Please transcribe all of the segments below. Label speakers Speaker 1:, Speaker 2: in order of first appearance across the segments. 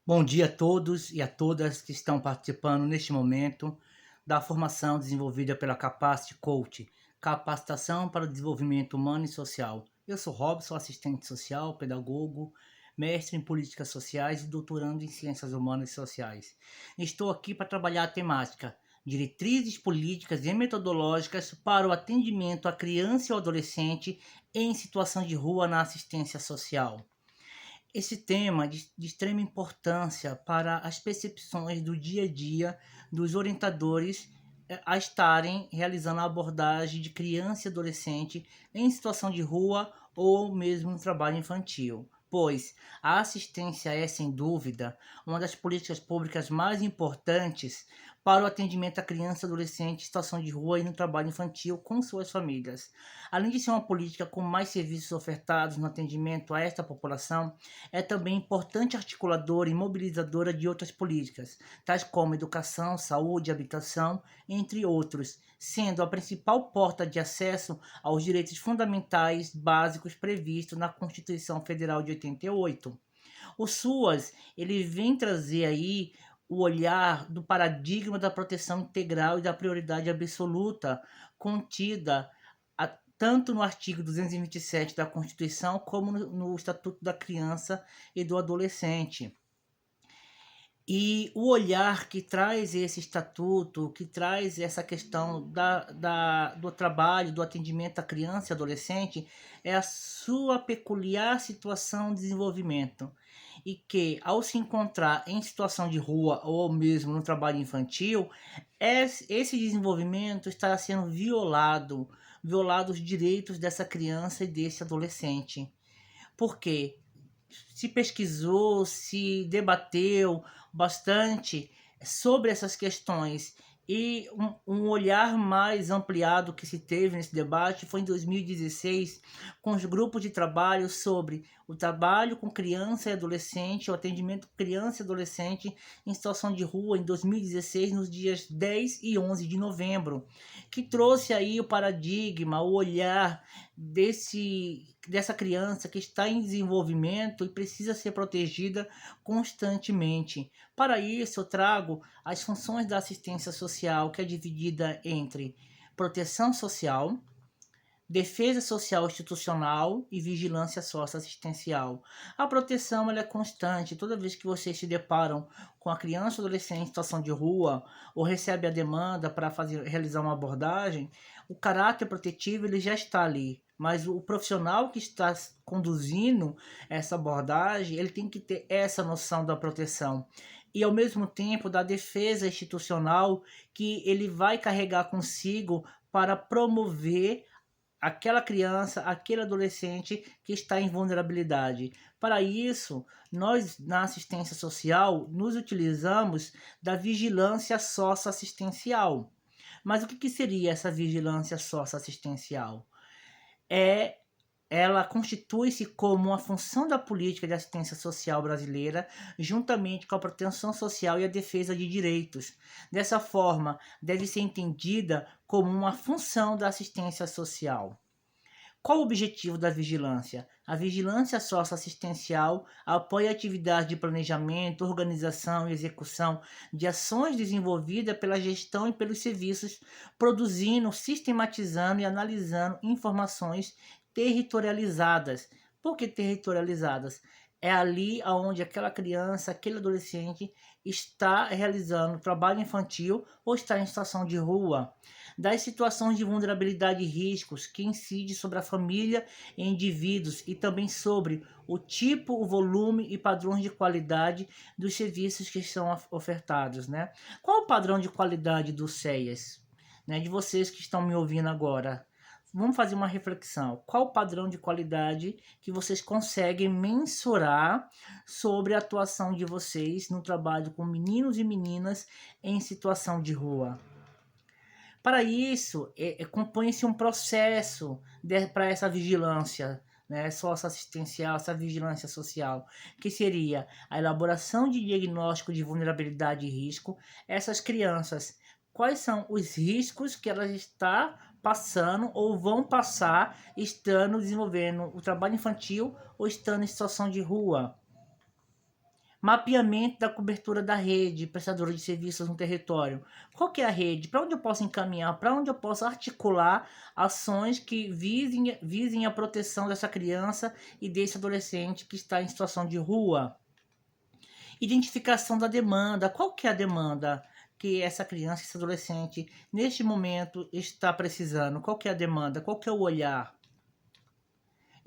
Speaker 1: Bom dia a todos e a todas que estão participando neste momento da formação desenvolvida pela Capacity Coach, Capacitação para o Desenvolvimento Humano e Social. Eu sou Robson, assistente social, pedagogo, mestre em políticas sociais e doutorando em ciências humanas e sociais. Estou aqui para trabalhar a temática diretrizes políticas e metodológicas para o atendimento à criança e ao adolescente em situação de rua na assistência social. Esse tema é de extrema importância para as percepções do dia a dia dos orientadores a estarem realizando a abordagem de criança e adolescente em situação de rua ou mesmo no trabalho infantil. Pois a assistência é, sem dúvida, uma das políticas públicas mais importantes para o atendimento à criança e adolescente em situação de rua e no trabalho infantil com suas famílias. Além de ser uma política com mais serviços ofertados no atendimento a esta população, é também importante articuladora e mobilizadora de outras políticas, tais como educação, saúde, habitação, entre outros, sendo a principal porta de acesso aos direitos fundamentais básicos previstos na Constituição Federal de 88. O SUAS, ele vem trazer aí o olhar do paradigma da proteção integral e da prioridade absoluta contida tanto no artigo 227 da Constituição como no Estatuto da Criança e do Adolescente. E o olhar que traz esse estatuto, que traz essa questão do trabalho, do atendimento à criança e adolescente, é a sua peculiar situação de desenvolvimento. E que, ao se encontrar em situação de rua ou mesmo no trabalho infantil, esse desenvolvimento está sendo violado os direitos dessa criança e desse adolescente. Por quê? Se pesquisou, se debateu bastante sobre essas questões e um olhar mais ampliado que se teve nesse debate foi em 2016 com os grupos de trabalho sobre o trabalho com criança e adolescente, o atendimento criança e adolescente em situação de rua em 2016 nos dias 10 e 11 de novembro, que trouxe aí o paradigma, o olhar dessa criança que está em desenvolvimento e precisa ser protegida constantemente. Para isso, eu trago as funções da assistência social, que é dividida entre proteção social, defesa social institucional e vigilância socioassistencial. A proteção ela é constante. Toda vez que vocês se deparam com a criança ou adolescente em situação de rua ou recebe a demanda para realizar uma abordagem, o caráter protetivo ele já está ali. Mas o profissional que está conduzindo essa abordagem, ele tem que ter essa noção da proteção e ao mesmo tempo da defesa institucional que ele vai carregar consigo para promover aquela criança, aquele adolescente que está em vulnerabilidade. Para isso, nós na assistência social nos utilizamos da vigilância socioassistencial. Mas o que seria essa vigilância socioassistencial? Ela constitui-se como uma função da política de assistência social brasileira, juntamente com a proteção social e a defesa de direitos. Dessa forma, deve ser entendida como uma função da assistência social. Qual o objetivo da vigilância? A vigilância socioassistencial apoia a atividade de planejamento, organização e execução de ações desenvolvidas pela gestão e pelos serviços, produzindo, sistematizando e analisando informações territorializadas. Por que territorializadas? É ali onde aquela criança, aquele adolescente está realizando trabalho infantil ou está em situação de rua. Das situações de vulnerabilidade e riscos que incidem sobre a família e indivíduos e também sobre o tipo, o volume e padrões de qualidade dos serviços que são ofertados, né? Qual o padrão de qualidade do CEAS? Né, de vocês que estão me ouvindo agora, vamos fazer uma reflexão. Qual o padrão de qualidade que vocês conseguem mensurar sobre a atuação de vocês no trabalho com meninos e meninas em situação de rua? Para isso, compõe-se um processo para essa vigilância, né, socioassistencial, essa vigilância social, que seria a elaboração de diagnóstico de vulnerabilidade e risco. Essas crianças, quais são os riscos que elas estão passando ou vão passar estando desenvolvendo o trabalho infantil ou estando em situação de rua? Mapeamento da cobertura da rede prestadora de serviços no território. Qual que é a rede? Para onde eu posso encaminhar? Para onde eu posso articular ações que visem a proteção dessa criança e desse adolescente que está em situação de rua? Identificação da demanda. Qual que é a demanda que essa criança, esse adolescente, neste momento está precisando? Qual que é a demanda? Qual que é o olhar?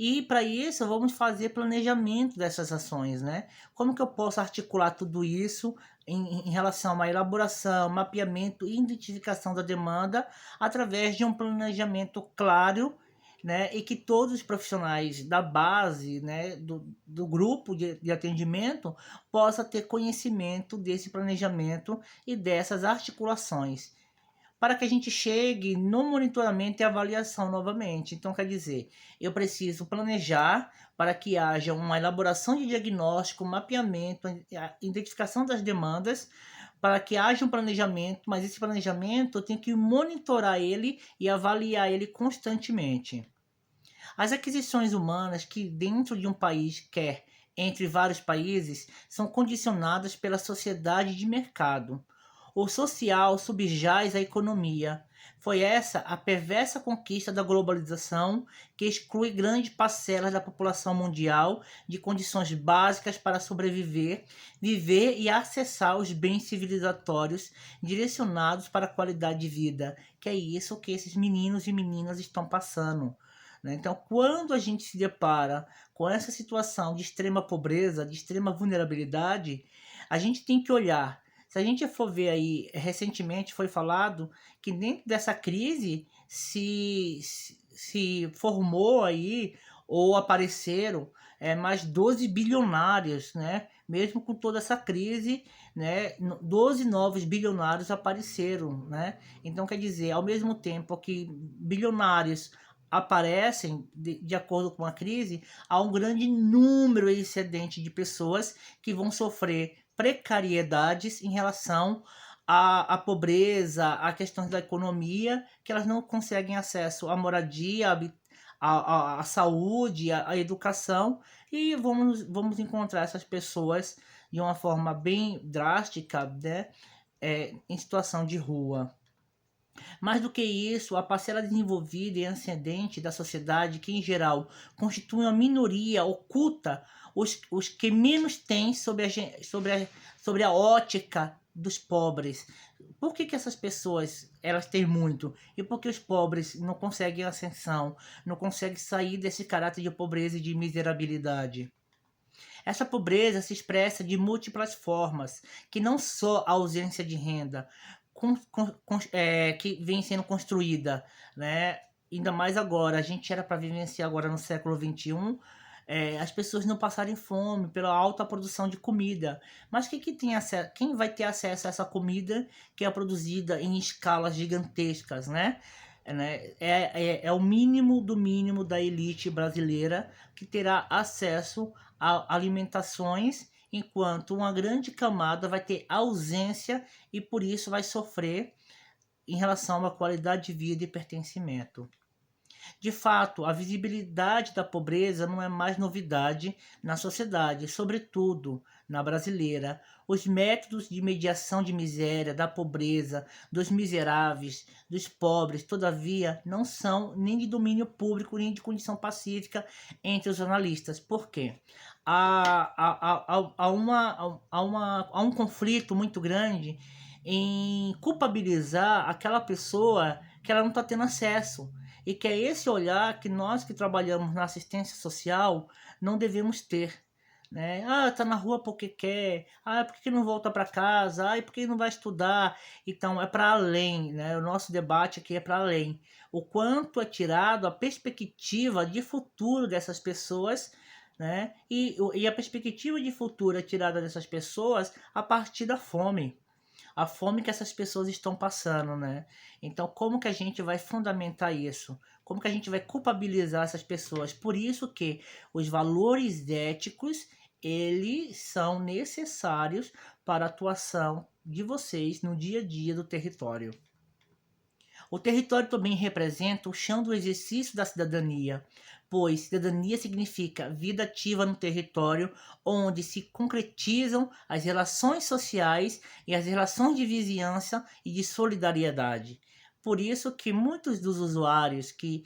Speaker 1: E para isso vamos fazer planejamento dessas ações, né? Como que eu posso articular tudo isso em relação a uma elaboração, mapeamento e identificação da demanda através de um planejamento claro, né? E que todos os profissionais da base, né? Do grupo de atendimento possa ter conhecimento desse planejamento e dessas articulações para que a gente chegue no monitoramento e avaliação novamente. Então, quer dizer, eu preciso planejar para que haja uma elaboração de diagnóstico, mapeamento, a identificação das demandas, para que haja um planejamento, mas esse planejamento eu tenho que monitorar ele e avaliar ele constantemente. As aquisições humanas que dentro de um país quer entre vários países são condicionadas pela sociedade de mercado. O social subjaz à economia. Foi essa a perversa conquista da globalização que exclui grandes parcelas da população mundial de condições básicas para sobreviver, viver e acessar os bens civilizatórios direcionados para a qualidade de vida, que é isso que esses meninos e meninas estão passando. Né? Então, quando a gente se depara com essa situação de extrema pobreza, de extrema vulnerabilidade, a gente tem que olhar. Se a gente for ver aí, recentemente foi falado que dentro dessa crise se formou aí ou apareceram mais 12 bilionários, né? Mesmo com toda essa crise, né? 12 novos bilionários apareceram, né? Então, quer dizer, ao mesmo tempo que bilionários aparecem de acordo com a crise, há um grande número excedente de pessoas que vão sofrer precariedades em relação à pobreza, a questões da economia, que elas não conseguem acesso à moradia, à saúde, à educação, e vamos encontrar essas pessoas de uma forma bem drástica, né, em situação de rua. Mais do que isso, a parcela desenvolvida e ascendente da sociedade, que em geral constitui uma minoria, oculta os que menos têm sobre a ótica dos pobres. Por que essas pessoas elas têm muito? E por que os pobres não conseguem ascensão, não conseguem sair desse caráter de pobreza e de miserabilidade? Essa pobreza se expressa de múltiplas formas, que não só a ausência de renda, que vem sendo construída, né? Ainda mais agora, a gente era para vivenciar agora no século XXI, as pessoas não passarem fome pela alta produção de comida. Mas quem vai ter acesso a essa comida que é produzida em escalas gigantescas, né? É o mínimo do mínimo da elite brasileira que terá acesso a alimentações, enquanto uma grande camada vai ter ausência e por isso vai sofrer em relação à qualidade de vida e pertencimento. De fato, a visibilidade da pobreza não é mais novidade na sociedade, sobretudo na brasileira. Os métodos de mediação de miséria, da pobreza, dos miseráveis, dos pobres, todavia, não são nem de domínio público, nem de condição pacífica entre os analistas. Por quê? Há um conflito muito grande em culpabilizar aquela pessoa que ela não está tendo acesso. E que é esse olhar que nós que trabalhamos na assistência social não devemos ter. Né? Ah, tá na rua porque quer. Ah, por que não volta para casa? Ah, por que não vai estudar? Então é para além, né? O nosso debate aqui é para além. O quanto é tirado a perspectiva de futuro dessas pessoas, né? E a perspectiva de futuro é tirada dessas pessoas a partir da fome, a fome que essas pessoas estão passando, né? Então, como que a gente vai fundamentar isso? Como que a gente vai culpabilizar essas pessoas? Por isso que os valores éticos, eles são necessários para a atuação de vocês no dia a dia do território. O território também representa o chão do exercício da cidadania, pois cidadania significa vida ativa no território, onde se concretizam as relações sociais e as relações de vizinhança e de solidariedade. Por isso que muitos dos usuários que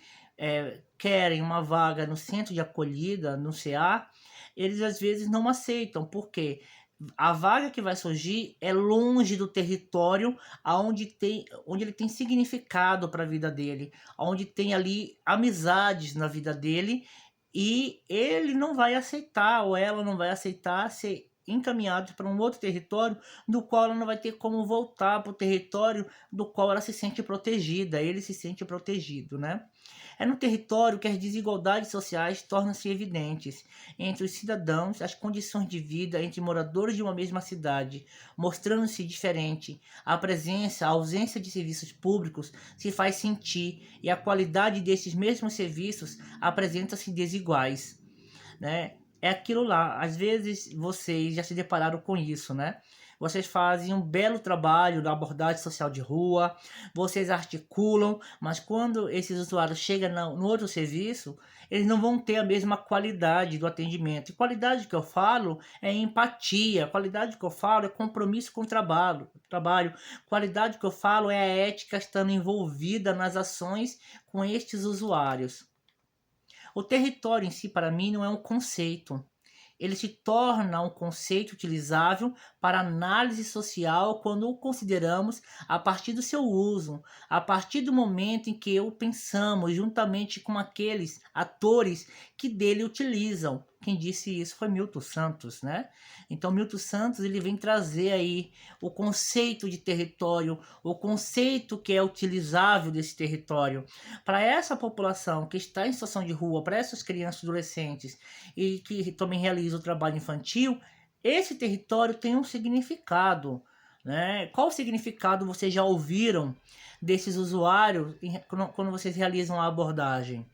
Speaker 1: querem uma vaga no centro de acolhida, no CA, eles às vezes não aceitam, porque a vaga que vai surgir é longe do território onde ele tem significado para a vida dele, onde tem ali amizades na vida dele, e ele não vai aceitar, ou ela não vai aceitar ser encaminhado para um outro território do qual ela não vai ter como voltar para o território do qual ela se sente protegida, ele se sente protegido, né? É no território que as desigualdades sociais tornam-se evidentes entre os cidadãos, as condições de vida entre moradores de uma mesma cidade, mostrando-se diferente. A presença, a ausência de serviços públicos se faz sentir e a qualidade desses mesmos serviços apresenta-se desiguais, né? É aquilo lá, às vezes vocês já se depararam com isso, né? Vocês fazem um belo trabalho da abordagem social de rua, vocês articulam, mas quando esses usuários chegam no outro serviço, eles não vão ter a mesma qualidade do atendimento. E qualidade que eu falo é empatia, qualidade que eu falo é compromisso com o trabalho. Qualidade que eu falo é a ética estando envolvida nas ações com estes usuários. O território em si, para mim, não é um conceito. Ele se torna um conceito utilizável para análise social quando o consideramos a partir do seu uso, a partir do momento em que o pensamos juntamente com aqueles atores que dele utilizam. Quem disse isso foi Milton Santos, né? Então Milton Santos ele vem trazer aí o conceito de território, o conceito que é utilizável desse território. Para essa população que está em situação de rua, para essas crianças e adolescentes e que também realizam o trabalho infantil, esse território tem um significado, né? Qual significado vocês já ouviram desses usuários quando vocês realizam a abordagem?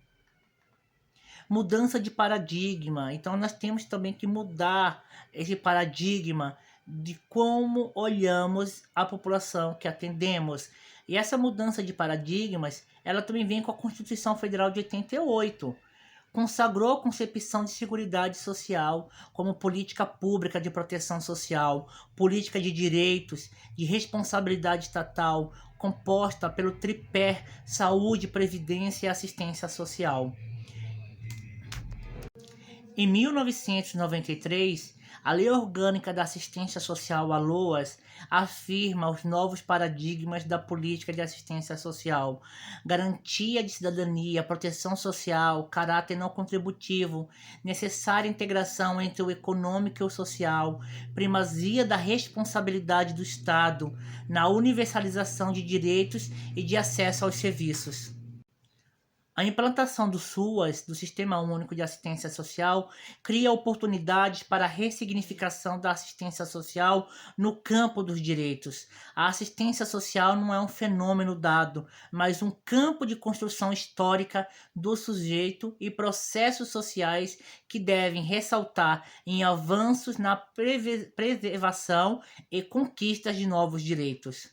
Speaker 1: Mudança de paradigma. Então nós temos também que mudar esse paradigma de como olhamos a população que atendemos. E essa mudança de paradigmas, ela também vem com a Constituição Federal de 88. Consagrou a concepção de seguridade social como política pública de proteção social, política de direitos, de responsabilidade estatal, composta pelo tripé saúde, previdência e assistência social. Em 1993, a Lei Orgânica da Assistência Social, a LOAS, afirma os novos paradigmas da política de assistência social: garantia de cidadania, proteção social, caráter não contributivo, necessária integração entre o econômico e o social, primazia da responsabilidade do Estado na universalização de direitos e de acesso aos serviços. A implantação do SUAS, do Sistema Único de Assistência Social, cria oportunidades para a ressignificação da assistência social no campo dos direitos. A assistência social não é um fenômeno dado, mas um campo de construção histórica do sujeito e processos sociais que devem ressaltar em avanços na preservação e conquistas de novos direitos.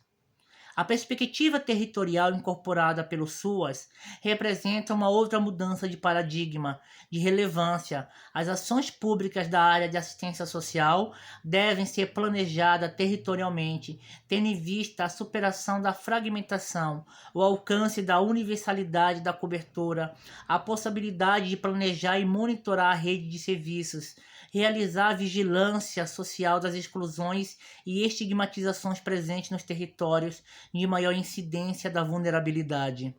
Speaker 1: A perspectiva territorial incorporada pelo SUAS representa uma outra mudança de paradigma, de relevância. As ações públicas da área de assistência social devem ser planejadas territorialmente, tendo em vista a superação da fragmentação, o alcance da universalidade da cobertura, a possibilidade de planejar e monitorar a rede de serviços, realizar a vigilância social das exclusões e estigmatizações presentes nos territórios de maior incidência da vulnerabilidade.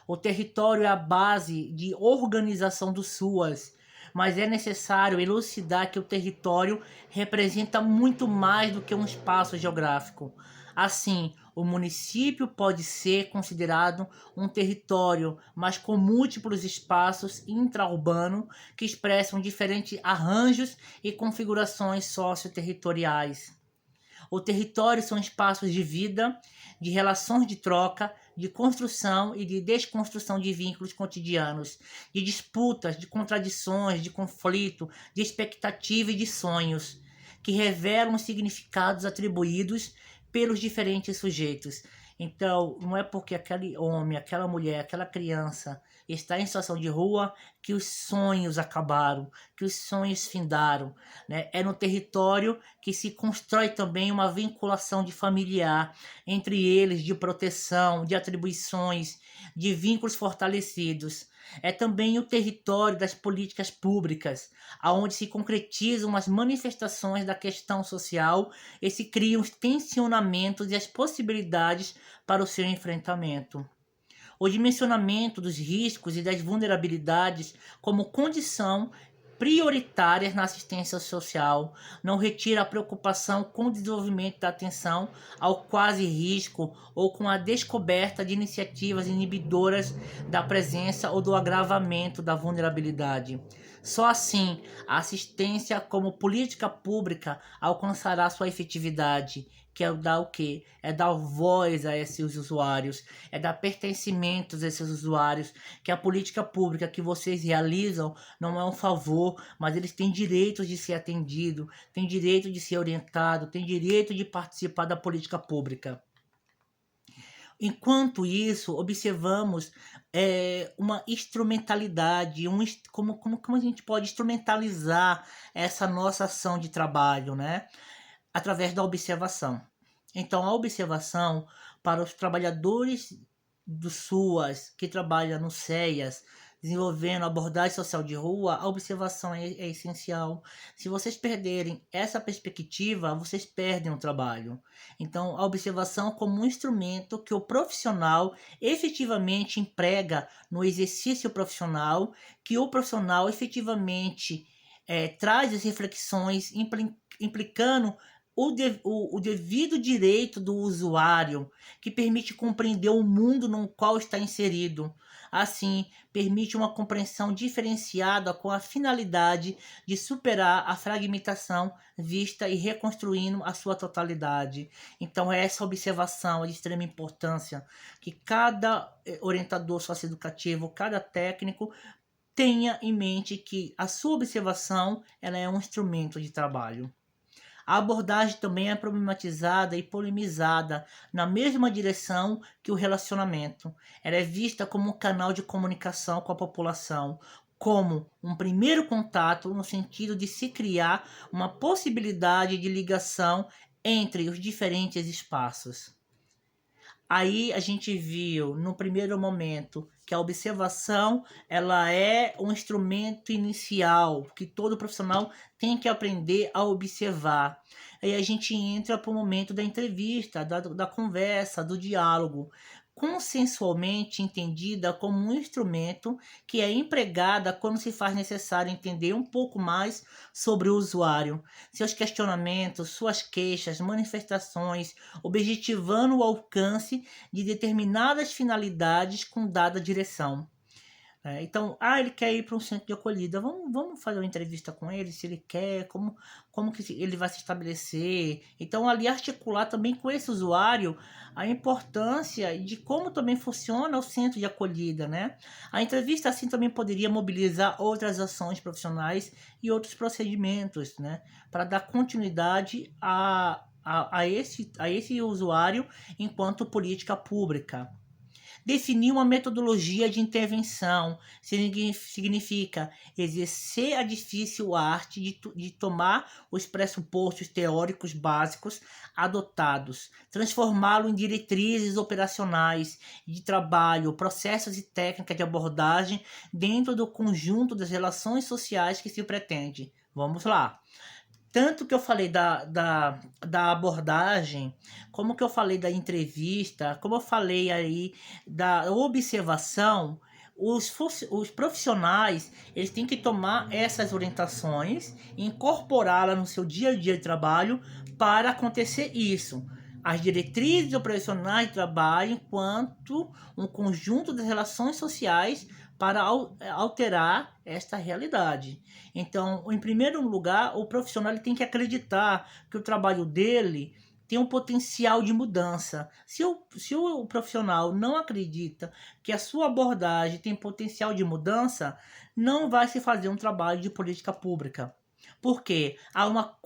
Speaker 1: O território é a base de organização do SUAS, mas é necessário elucidar que o território representa muito mais do que um espaço geográfico. Assim, o município pode ser considerado um território, mas com múltiplos espaços intraurbanos que expressam diferentes arranjos e configurações socioterritoriais. O território são espaços de vida, de relações de troca, de construção e de desconstrução de vínculos cotidianos, de disputas, de contradições, de conflito, de expectativa e de sonhos, que revelam os significados atribuídos pelos diferentes sujeitos. Então, não é porque aquele homem, aquela mulher, aquela criança está em situação de rua que os sonhos acabaram, que os sonhos findaram, né? É no território que se constrói também uma vinculação de familiar entre eles, de proteção, de atribuições, de vínculos fortalecidos. É também o território das políticas públicas, aonde se concretizam as manifestações da questão social e se criam os tensionamentos e as possibilidades para o seu enfrentamento. O dimensionamento dos riscos e das vulnerabilidades como condição prioritárias na assistência social não retira a preocupação com o desenvolvimento da atenção ao quase risco ou com a descoberta de iniciativas inibidoras da presença ou do agravamento da vulnerabilidade. Só assim, a assistência como política pública alcançará sua efetividade, que é dar o quê? É dar voz a esses usuários, é dar pertencimento a esses usuários, que a política pública que vocês realizam não é um favor, mas eles têm direito de ser atendido, têm direito de ser orientado, têm direito de participar da política pública. Enquanto isso, observamos uma instrumentalidade, como a gente pode instrumentalizar essa nossa ação de trabalho, né? Através da observação. Então, a observação para os trabalhadores do SUAS que trabalham no CEAS, desenvolvendo abordagem social de rua, a observação é essencial. Se vocês perderem essa perspectiva, vocês perdem o trabalho. Então, a observação como um instrumento que o profissional efetivamente emprega no exercício profissional, que o profissional efetivamente traz as reflexões implicando o devido direito do usuário, que permite compreender o mundo no qual está inserido. Assim, permite uma compreensão diferenciada com a finalidade de superar a fragmentação vista e reconstruindo a sua totalidade. Então, essa observação é de extrema importância, que cada orientador socioeducativo, cada técnico, tenha em mente que a sua observação ela é um instrumento de trabalho. A abordagem também é problematizada e polemizada na mesma direção que o relacionamento. Ela é vista como um canal de comunicação com a população, como um primeiro contato no sentido de se criar uma possibilidade de ligação entre os diferentes espaços. Aí a gente viu no primeiro momento que a observação ela é um instrumento inicial que todo profissional tem que aprender a observar. Aí a gente entra para o momento da entrevista, da conversa, do diálogo, consensualmente entendida como um instrumento que é empregada quando se faz necessário entender um pouco mais sobre o usuário, seus questionamentos, suas queixas, manifestações, objetivando o alcance de determinadas finalidades com dada direção. Então, ele quer ir para um centro de acolhida. Vamos fazer uma entrevista com ele, se ele quer, como que ele vai se estabelecer. Então, ali articular também com esse usuário a importância de como também funciona o centro de acolhida, né? A entrevista assim também poderia mobilizar outras ações profissionais e outros procedimentos, né? Para dar continuidade a esse usuário enquanto política pública. Definir uma metodologia de intervenção significa exercer a difícil arte de tomar os pressupostos teóricos básicos adotados, transformá-lo em diretrizes operacionais de trabalho, processos e técnicas de abordagem dentro do conjunto das relações sociais que se pretende. Vamos lá. Tanto que eu falei da abordagem, como que eu falei da entrevista, como eu falei aí da observação, os profissionais eles têm que tomar essas orientações e incorporá-las no seu dia a dia de trabalho para acontecer isso. As diretrizes operacionais de trabalho enquanto um conjunto das relações sociais para alterar esta realidade. Então, em primeiro lugar, o profissional ele tem que acreditar que o trabalho dele tem um potencial de mudança. Se o profissional não acredita que a sua abordagem tem potencial de mudança, não vai se fazer um trabalho de política pública. Porque há uma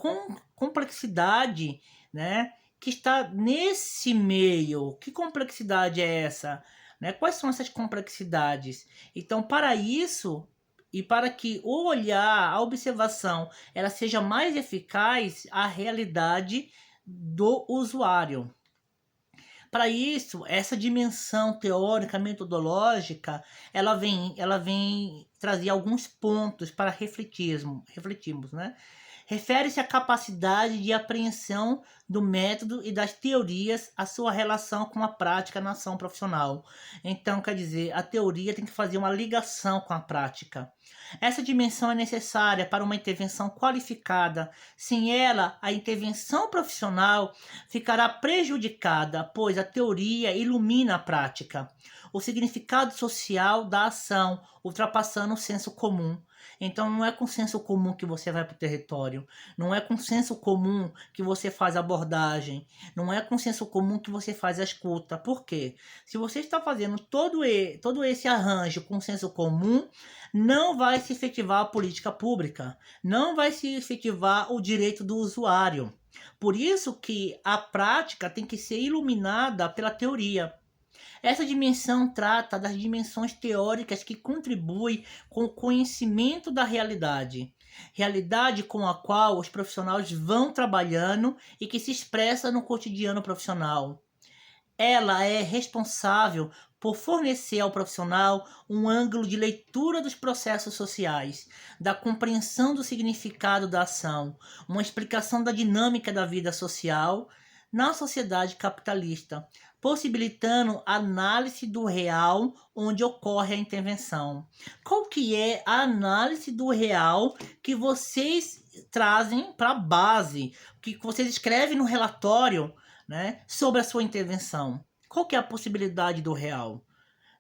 Speaker 1: complexidade, né, que está nesse meio. Que complexidade é essa? Né? Quais são essas complexidades? Então, para isso, e para que o olhar, a observação, ela seja mais eficaz à realidade do usuário. Para isso, essa dimensão teórica, metodológica, ela vem trazer alguns pontos para refletirmos, né? Refere-se à capacidade de apreensão do método e das teorias, a sua relação com a prática na ação profissional. Então, quer dizer, a teoria tem que fazer uma ligação com a prática. Essa dimensão é necessária para uma intervenção qualificada. Sem ela, a intervenção profissional ficará prejudicada, pois a teoria ilumina a prática. O significado social da ação, ultrapassando o senso comum. Então não é com senso comum que você vai para o território, não é com senso comum que você faz a abordagem, não é com senso comum que você faz a escuta. Por quê? Se você está fazendo todo esse arranjo com senso comum, não vai se efetivar a política pública, não vai se efetivar o direito do usuário. Por isso que a prática tem que ser iluminada pela teoria. Essa dimensão trata das dimensões teóricas que contribuem com o conhecimento da realidade. Realidade com a qual os profissionais vão trabalhando e que se expressa no cotidiano profissional. Ela é responsável por fornecer ao profissional um ângulo de leitura dos processos sociais, da compreensão do significado da ação, uma explicação da dinâmica da vida social na sociedade capitalista, possibilitando análise do real onde ocorre a intervenção. Qual que é a análise do real que vocês trazem para a base, que vocês escrevem no relatório, né, sobre a sua intervenção? Qual que é a possibilidade do real?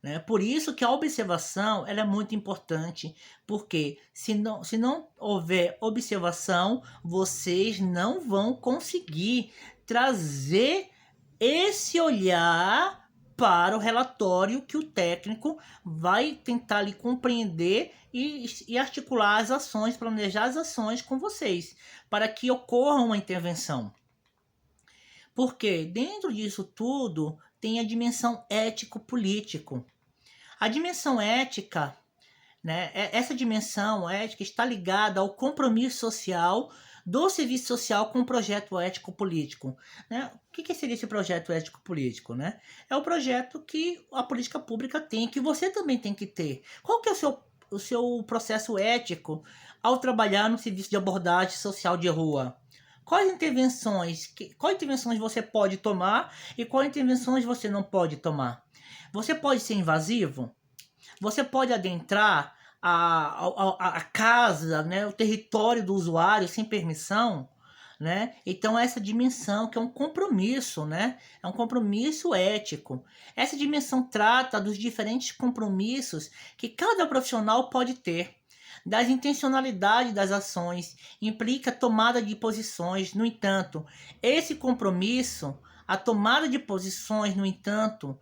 Speaker 1: Né? Por isso que a observação ela é muito importante, porque se não houver observação, vocês não vão conseguir trazer esse olhar para o relatório que o técnico vai tentar lhe compreender e articular as ações, planejar as ações com vocês, para que ocorra uma intervenção. Porque dentro disso tudo tem a dimensão ético-político. A dimensão ética, né, essa dimensão ética está ligada ao compromisso social do serviço social com o projeto ético-político. Né? O que seria esse projeto ético-político? Né? É o projeto que a política pública tem, que você também tem que ter. Qual que é o seu processo ético ao trabalhar no serviço de abordagem social de rua? Quais intervenções você pode tomar e quais intervenções você não pode tomar? Você pode ser invasivo? Você pode adentrar a casa, né, o território do usuário sem permissão? Né? Então essa dimensão que é um compromisso, né? É um compromisso ético. Essa dimensão trata dos diferentes compromissos que cada profissional pode ter, das intencionalidades das ações, implica tomada de posições. No entanto, esse compromisso, a tomada de posições, no entanto,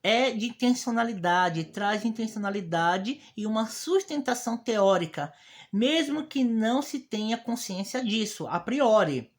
Speaker 1: é de intencionalidade, traz intencionalidade e uma sustentação teórica, mesmo que não se tenha consciência disso a priori.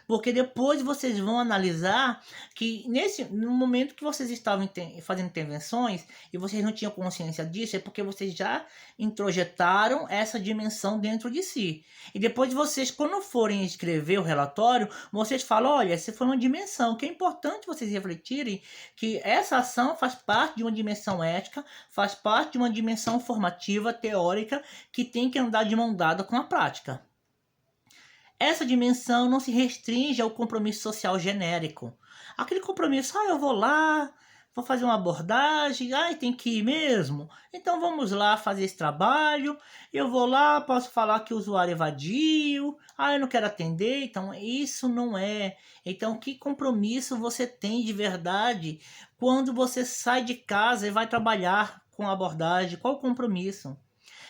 Speaker 1: Porque depois vocês vão analisar que no momento que vocês estavam fazendo intervenções e vocês não tinham consciência disso, é porque vocês já introjetaram essa dimensão dentro de si. E depois vocês, quando forem escrever o relatório, vocês falam, olha, essa foi uma dimensão, que é importante vocês refletirem que essa ação faz parte de uma dimensão ética, faz parte de uma dimensão formativa, teórica, que tem que andar de mão dada com a prática. Essa dimensão não se restringe ao compromisso social genérico. Aquele compromisso, eu vou lá, vou fazer uma abordagem, tem que ir mesmo. Então vamos lá fazer esse trabalho. Eu vou lá, posso falar que o usuário é vadio, eu não quero atender. Então isso não é. Então que compromisso você tem de verdade quando você sai de casa e vai trabalhar com a abordagem? Qual o compromisso?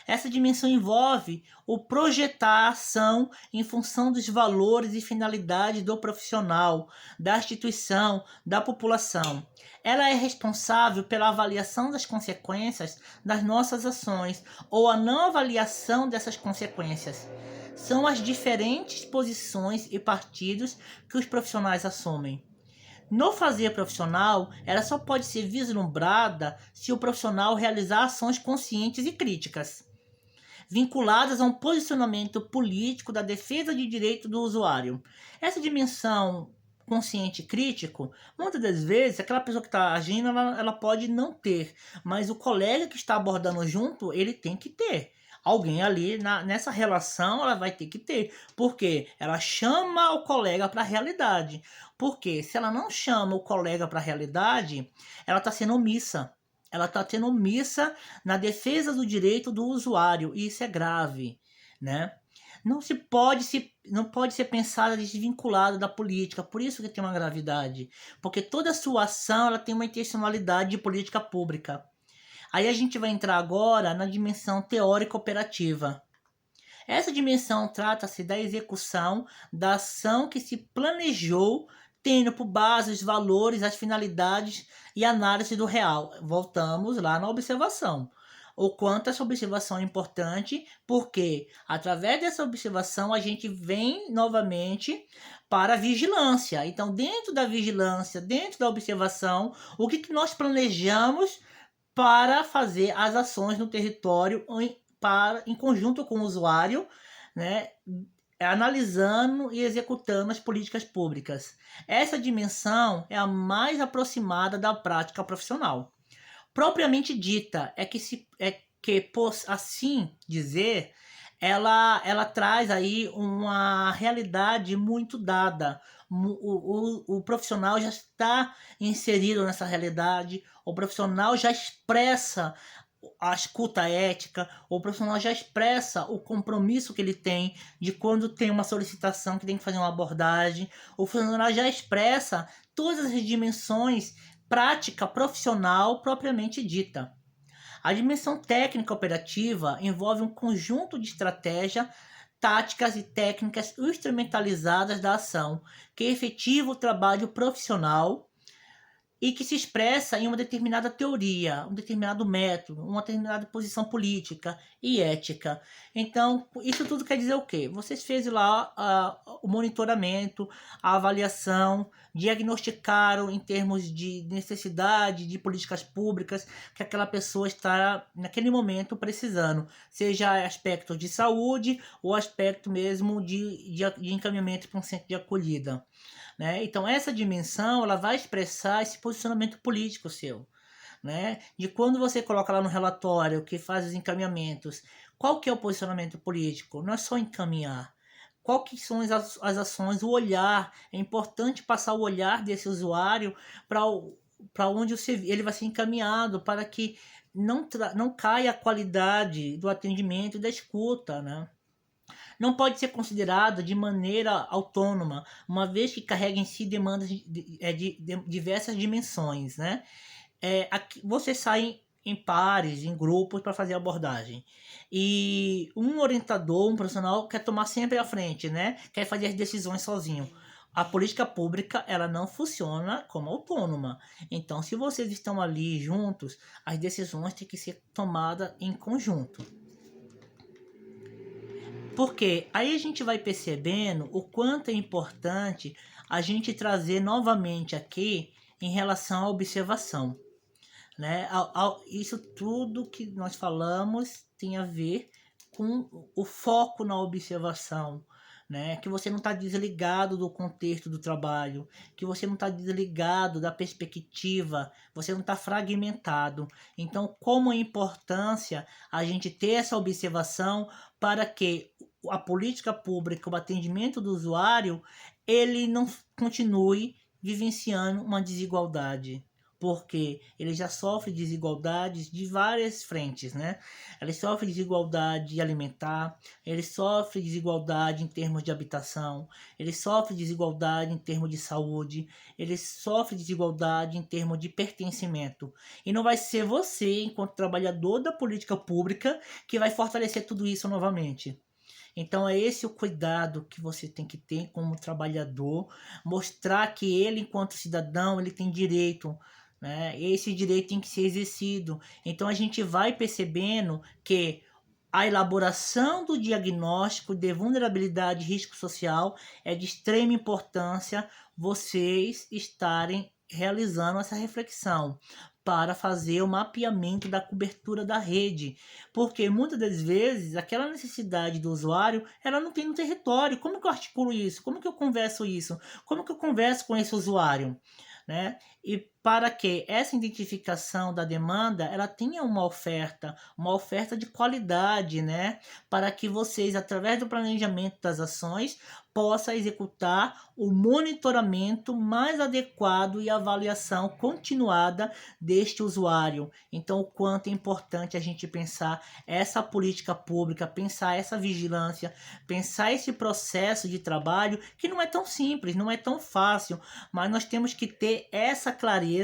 Speaker 1: Essa dimensão envolve o projetar a ação em função dos valores e finalidades do profissional, da instituição, da população. Ela é responsável pela avaliação das consequências das nossas ações ou a não avaliação dessas consequências. são as diferentes posições e partidos que os profissionais assumem. No fazer profissional, ela só pode ser vislumbrada se o profissional realizar ações conscientes e críticas, vinculadas a um posicionamento político da defesa de direito do usuário. Essa dimensão consciente e crítico, muitas das vezes, aquela pessoa que está agindo, ela pode não ter, mas o colega que está abordando junto, ele tem que ter. Alguém ali nessa relação ela vai ter que ter, porque ela chama o colega para a realidade. Porque se ela não chama o colega para a realidade, ela está sendo omissa. Ela está sendo omissa na defesa do direito do usuário, e isso é grave, né? Não pode ser pensada desvinculada da política, por isso que tem uma gravidade, porque toda sua ação ela tem uma intencionalidade de política pública. Aí a gente vai entrar agora na dimensão teórica operativa. Essa dimensão trata-se da execução da ação que se planejou, tendo por base os valores, as finalidades e análise do real. Voltamos lá na observação. O quanto essa observação é importante, porque através dessa observação a gente vem novamente para a vigilância. Então, dentro da vigilância, dentro da observação, o que nós planejamos para fazer as ações no território em conjunto com o usuário, né, analisando e executando as políticas públicas. Essa dimensão é a mais aproximada da prática profissional. Propriamente dita, por assim dizer, ela traz aí uma realidade muito dada. O profissional já está inserido nessa realidade, o profissional já expressa a escuta ética, o profissional já expressa o compromisso que ele tem de quando tem uma solicitação que tem que fazer uma abordagem, o profissional já expressa todas as dimensões prática profissional propriamente dita. A dimensão técnica operativa envolve um conjunto de estratégias, táticas e técnicas instrumentalizadas da ação, que efetiva o trabalho profissional e que se expressa em uma determinada teoria, um determinado método, uma determinada posição política e ética. Então, isso tudo quer dizer o quê? Vocês fez lá o monitoramento, a avaliação, diagnosticaram em termos de necessidade de políticas públicas que aquela pessoa está naquele momento precisando, seja aspecto de saúde ou aspecto mesmo de encaminhamento para um centro de acolhida. Né? Então essa dimensão ela vai expressar esse posicionamento político seu, né? De quando você coloca lá no relatório que faz os encaminhamentos, qual que é o posicionamento político? Não é só encaminhar. Qual que são as ações, o olhar? É importante passar o olhar desse usuário para onde ele vai ser encaminhado, para que não caia a qualidade do atendimento e da escuta, né? Não pode ser considerada de maneira autônoma, uma vez que carrega em si demandas de diversas dimensões, né? Vocês saem em pares, em grupos para fazer abordagem. E um orientador, um profissional quer tomar sempre a frente, né? Quer fazer as decisões sozinho. A política pública ela não funciona como autônoma. Então, se vocês estão ali juntos, as decisões têm que ser tomadas em conjunto. Porque aí a gente vai percebendo o quanto é importante a gente trazer novamente aqui em relação à observação. Né? Isso tudo que nós falamos tem a ver com o foco na observação. Né? Que você não está desligado do contexto do trabalho, que você não está desligado da perspectiva, você não está fragmentado. Então, como é importância a gente ter essa observação para que a política pública, o atendimento do usuário, ele não continue vivenciando uma desigualdade. Porque ele já sofre desigualdades de várias frentes, né? Ele sofre desigualdade alimentar, ele sofre desigualdade em termos de habitação, ele sofre desigualdade em termos de saúde, ele sofre desigualdade em termos de pertencimento. E não vai ser você, enquanto trabalhador da política pública, que vai fortalecer tudo isso novamente. Então é esse o cuidado que você tem que ter como trabalhador, mostrar que ele, enquanto cidadão, ele tem direito, né? Esse direito tem que ser exercido. Então a gente vai percebendo que A elaboração do diagnóstico de vulnerabilidade e risco social é de extrema importância vocês estarem realizando essa reflexão para fazer o mapeamento da cobertura da rede, porque muitas das vezes aquela necessidade do usuário ela não tem no território. Como que eu articulo isso? Como que eu converso isso? Como que eu converso com esse usuário? Né? E para que essa identificação da demanda ela tenha uma oferta de qualidade, né? Para que vocês, através do planejamento das ações, possa executar o monitoramento mais adequado e avaliação continuada deste usuário. Então, o quanto é importante a gente pensar essa política pública, pensar essa vigilância, pensar esse processo de trabalho que não é tão simples, não é tão fácil, mas nós temos que ter essa clareza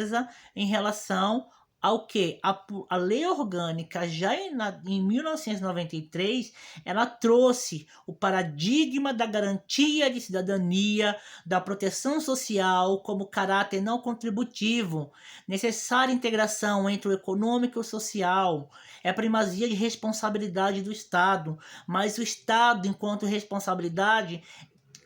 Speaker 1: em relação ao que a lei orgânica já em 1993 ela trouxe o paradigma da garantia de cidadania, da proteção social como caráter não contributivo, necessária integração entre o econômico e o social, é primazia de responsabilidade do Estado, mas o Estado enquanto responsabilidade,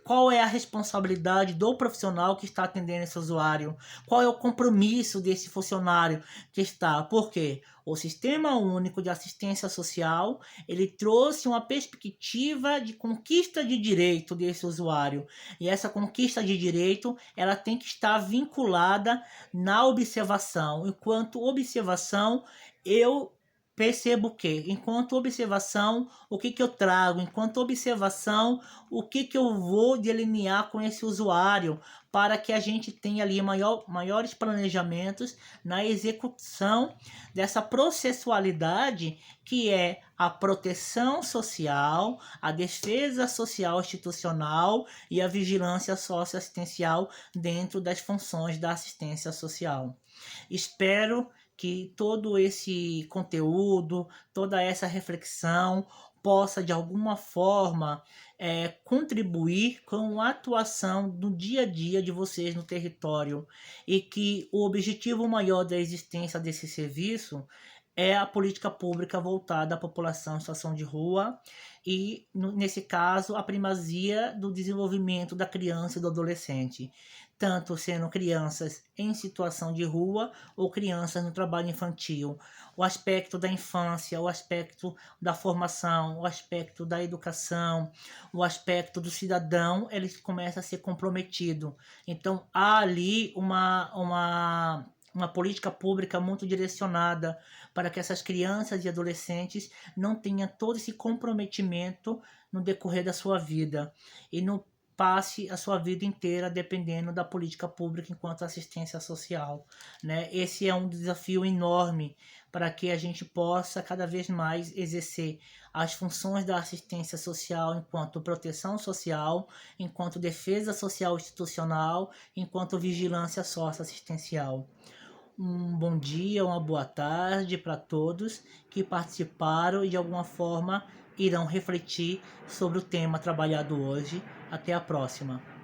Speaker 1: qual é a responsabilidade do profissional que está atendendo esse usuário? Qual é o compromisso desse funcionário que está? Por quê? O Sistema Único de Assistência Social, ele trouxe uma perspectiva de conquista de direito desse usuário. E essa conquista de direito, ela tem que estar vinculada na observação. Enquanto observação, eu percebo que, enquanto observação, o que eu trago, enquanto observação, o que eu vou delinear com esse usuário, para que a gente tenha ali maiores planejamentos na execução dessa processualidade que é a proteção social, a defesa social institucional e a vigilância socioassistencial dentro das funções da assistência social. Espero que todo esse conteúdo, toda essa reflexão possa de alguma forma contribuir com a atuação do dia a dia de vocês no território e que o objetivo maior da existência desse serviço é a política pública voltada à população em situação de rua e, nesse caso, a primazia do desenvolvimento da criança e do adolescente, tanto sendo crianças em situação de rua ou crianças no trabalho infantil. O aspecto da infância, o aspecto da formação, o aspecto da educação, o aspecto do cidadão, ele começa a ser comprometido. Então, há ali uma política pública muito direcionada para que essas crianças e adolescentes não tenham todo esse comprometimento no decorrer da sua vida e não passe a sua vida inteira dependendo da política pública enquanto assistência social, né? Esse é um desafio enorme para que a gente possa cada vez mais exercer as funções da assistência social enquanto proteção social, enquanto defesa social institucional, enquanto vigilância socioassistencial. Um bom dia, uma boa tarde para todos que participaram e de alguma forma irão refletir sobre o tema trabalhado hoje. Até a próxima.